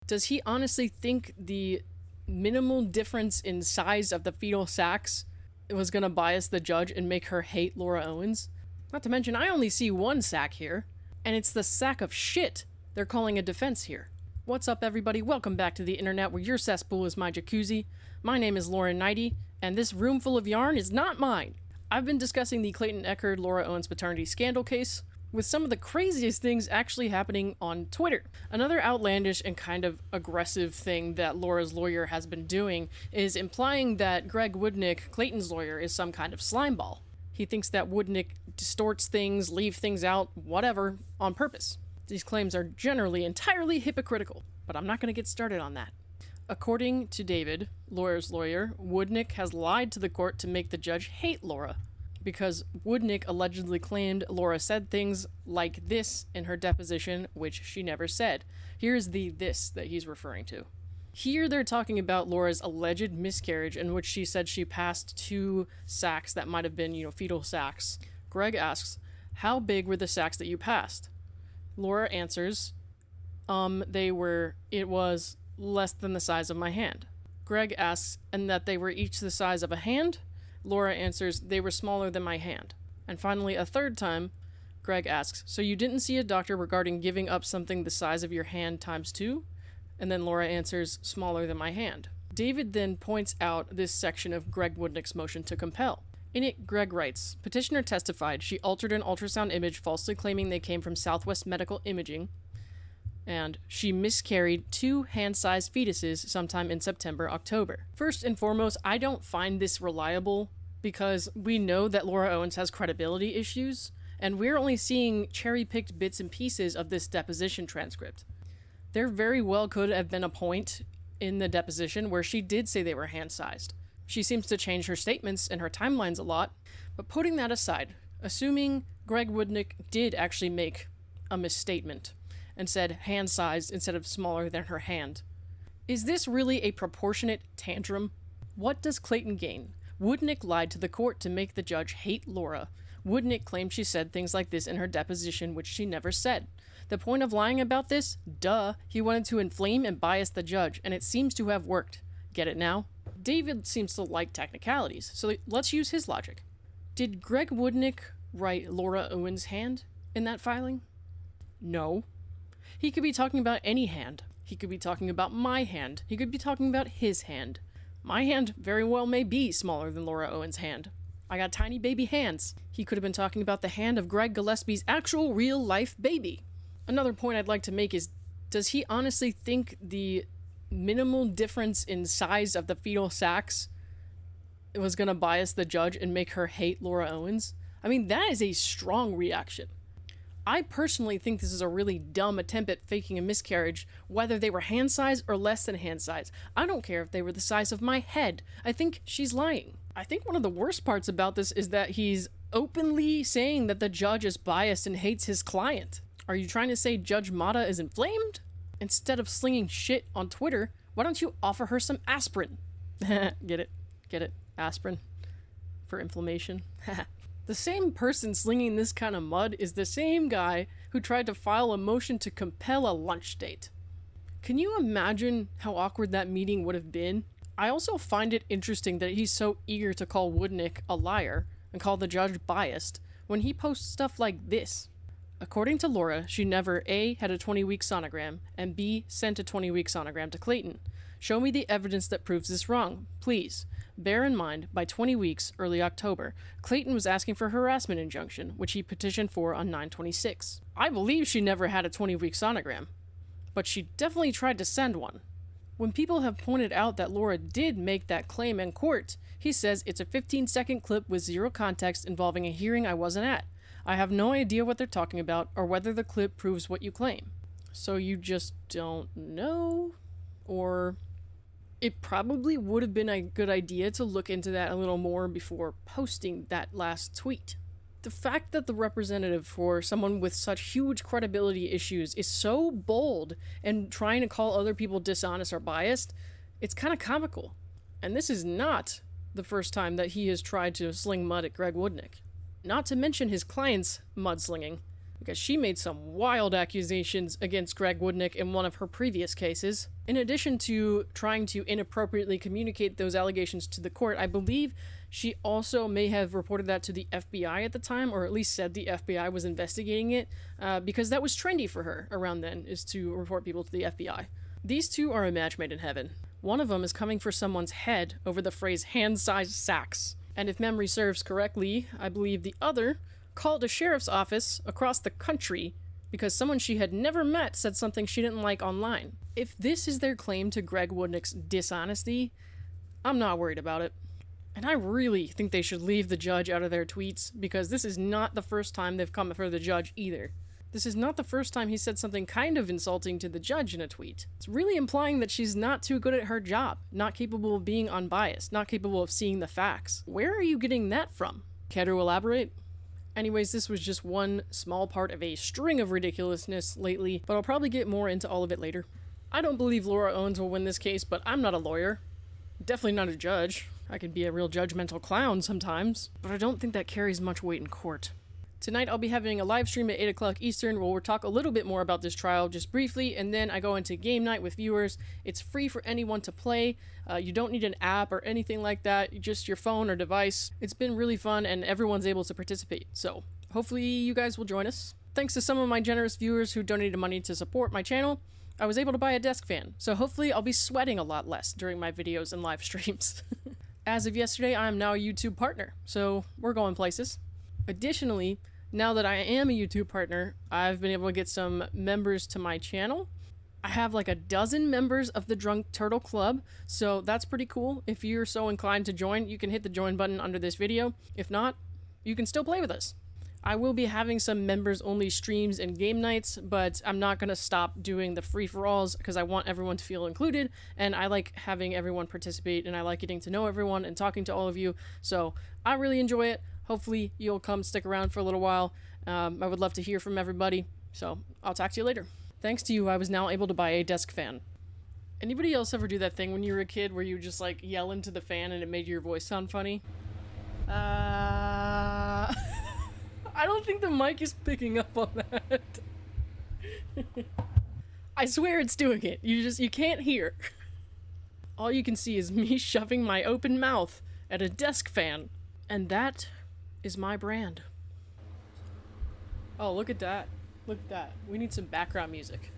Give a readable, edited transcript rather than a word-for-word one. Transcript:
Does he honestly think the minimal difference in size of the fetal sacs was going to bias the judge and make her hate Laura Owens? Not to mention, I only see one sack here, and it's the sack of shit they're calling a defense here. What's up, everybody? Welcome back to the internet where your cesspool is my jacuzzi. My name is Lauren Knighty, and this room full of yarn is not mine. I've been discussing the Clayton Echard Laura Owens paternity scandal case, with some of the craziest things actually happening on Twitter. Another outlandish and kind of aggressive thing that Laura's lawyer has been doing is implying that Gregg Woodnick, Clayton's lawyer, is some kind of slimeball. He thinks that Woodnick distorts things, leaves things out, whatever, on purpose. These claims are generally entirely hypocritical, but I'm not going to get started on that. According to David, Laura's lawyer, Woodnick has lied to the court to make the judge hate Laura, because Woodnick allegedly claimed Laura said things like this in her deposition, which she never said. Here's the this that he's referring to. Here they're talking about Laura's alleged miscarriage in which she said she passed 2 sacs that might have been, fetal sacs. Gregg asks, how big were the sacs that you passed? Laura answers, it was less than the size of my hand. Gregg asks, and that they were each the size of a hand? Laura answers, they were smaller than my hand. And finally, a third time, Gregg asks, so you didn't see a doctor regarding giving up something the size of your hand times 2? And then Laura answers, smaller than my hand. David then points out this section of Gregg Woodnick's motion to compel. In it, Gregg writes, petitioner testified she altered an ultrasound image falsely claiming they came from Southwest Medical Imaging, and she miscarried 2 hand-sized fetuses sometime in September, October. First and foremost, I don't find this reliable because we know that Laura Owens has credibility issues, and we're only seeing cherry-picked bits and pieces of this deposition transcript. There very well could have been a point in the deposition where she did say they were hand-sized. She seems to change her statements and her timelines a lot, but putting that aside, assuming Gregg Woodnick did actually make a misstatement and said hand-sized instead of smaller than her hand, is this really a proportionate tantrum? What does Clayton gain? Woodnick lied to the court to make the judge hate Laura. Woodnick claimed she said things like this in her deposition, which she never said. The point of lying about this? Duh, he wanted to inflame and bias the judge, and it seems to have worked. Get it now? David seems to like technicalities, so let's use his logic. Did Gregg Woodnick write Laura Owens' hand in that filing? No. He could be talking about any hand. He could be talking about my hand. He could be talking about his hand. My hand very well may be smaller than Laura Owens' hand. I got tiny baby hands. He could have been talking about the hand of Greg Gillespie's actual real-life baby. Another point I'd like to make is, does he honestly think the minimal difference in size of the fetal sacs was going to bias the judge and make her hate Laura Owens? I mean, that is a strong reaction. I personally think this is a really dumb attempt at faking a miscarriage, whether they were hand size or less than hand size. I don't care if they were the size of my head. I think she's lying. I think one of the worst parts about this is that he's openly saying that the judge is biased and hates his client. Are you trying to say Judge Mata is inflamed? Instead of slinging shit on Twitter, why don't you offer her some aspirin? Get it? Get it? Aspirin? For inflammation? The same person slinging this kind of mud is the same guy who tried to file a motion to compel a lunch date. Can you imagine how awkward that meeting would have been? I also find it interesting that he's so eager to call Woodnick a liar and call the judge biased when he posts stuff like this. According to Laura, she never A, had a 20-week sonogram, and B, sent a 20-week sonogram to Clayton. Show me the evidence that proves this wrong, please. Bear in mind, by 20 weeks, early October, Clayton was asking for harassment injunction, which he petitioned for on 9/26. I believe she never had a 20-week sonogram, but she definitely tried to send one. When people have pointed out that Laura did make that claim in court, he says it's a 15-second clip with zero context involving a hearing I wasn't at. I have no idea what they're talking about or whether the clip proves what you claim. So you just don't know? Or it probably would have been a good idea to look into that a little more before posting that last tweet. The fact that the representative for someone with such huge credibility issues is so bold and trying to call other people dishonest or biased, it's kind of comical. And this is not the first time that he has tried to sling mud at Gregg Woodnick. Not to mention his client's mudslinging. because she made some wild accusations against Gregg Woodnick in one of her previous cases. In addition to trying to inappropriately communicate those allegations to the court, I believe she also may have reported that to the FBI at the time, or at least said the FBI was investigating it, because that was trendy for her around then, is to report people to the FBI. These two are a match made in heaven. One of them is coming for someone's head over the phrase hand-sized sacks. And if memory serves correctly, I believe the other called a sheriff's office across the country because someone she had never met said something she didn't like online. If this is their claim to Gregg Woodnick's dishonesty, I'm not worried about it. And I really think they should leave the judge out of their tweets, because this is not the first time they've come for the judge either. This is not the first time he said something kind of insulting to the judge in a tweet. It's really implying that she's not too good at her job, not capable of being unbiased, not capable of seeing the facts. Where are you getting that from? Care to elaborate? Anyways, this was just one small part of a string of ridiculousness lately, but I'll probably get more into all of it later. I don't believe Laura Owens will win this case, but I'm not a lawyer. Definitely not a judge. I can be a real judgmental clown sometimes, but I don't think that carries much weight in court. Tonight I'll be having a live stream at 8 o'clock Eastern where we'll talk a little bit more about this trial just briefly, and then I go into game night with viewers. It's free for anyone to play. You don't need an app or anything like that, just your phone or device. It's been really fun and everyone's able to participate, so hopefully you guys will join us. Thanks to some of my generous viewers who donated money to support my channel, I was able to buy a desk fan, so hopefully I'll be sweating a lot less during my videos and live streams. As of yesterday, I am now a YouTube partner, so we're going places. Additionally, now that I am a YouTube partner, I've been able to get some members to my channel. I have like a dozen members of the Drunk Turtle Club, so that's pretty cool. If you're so inclined to join, you can hit the join button under this video. If not, you can still play with us. I will be having some members-only streams and game nights, but I'm not going to stop doing the free-for-alls because I want everyone to feel included, and I like having everyone participate, and I like getting to know everyone and talking to all of you, so I really enjoy it. Hopefully you'll come stick around for a little while. I would love to hear from everybody, so I'll talk to you later. Thanks to you, I was now able to buy a desk fan. Anybody else ever do that thing when you were a kid where you just like yell into the fan and it made your voice sound funny? I don't think the mic is picking up on that. I swear it's doing it. You can't hear. All you can see is me shoving my open mouth at a desk fan. And that is my brand. Oh, look at that. Look at that. We need some background music.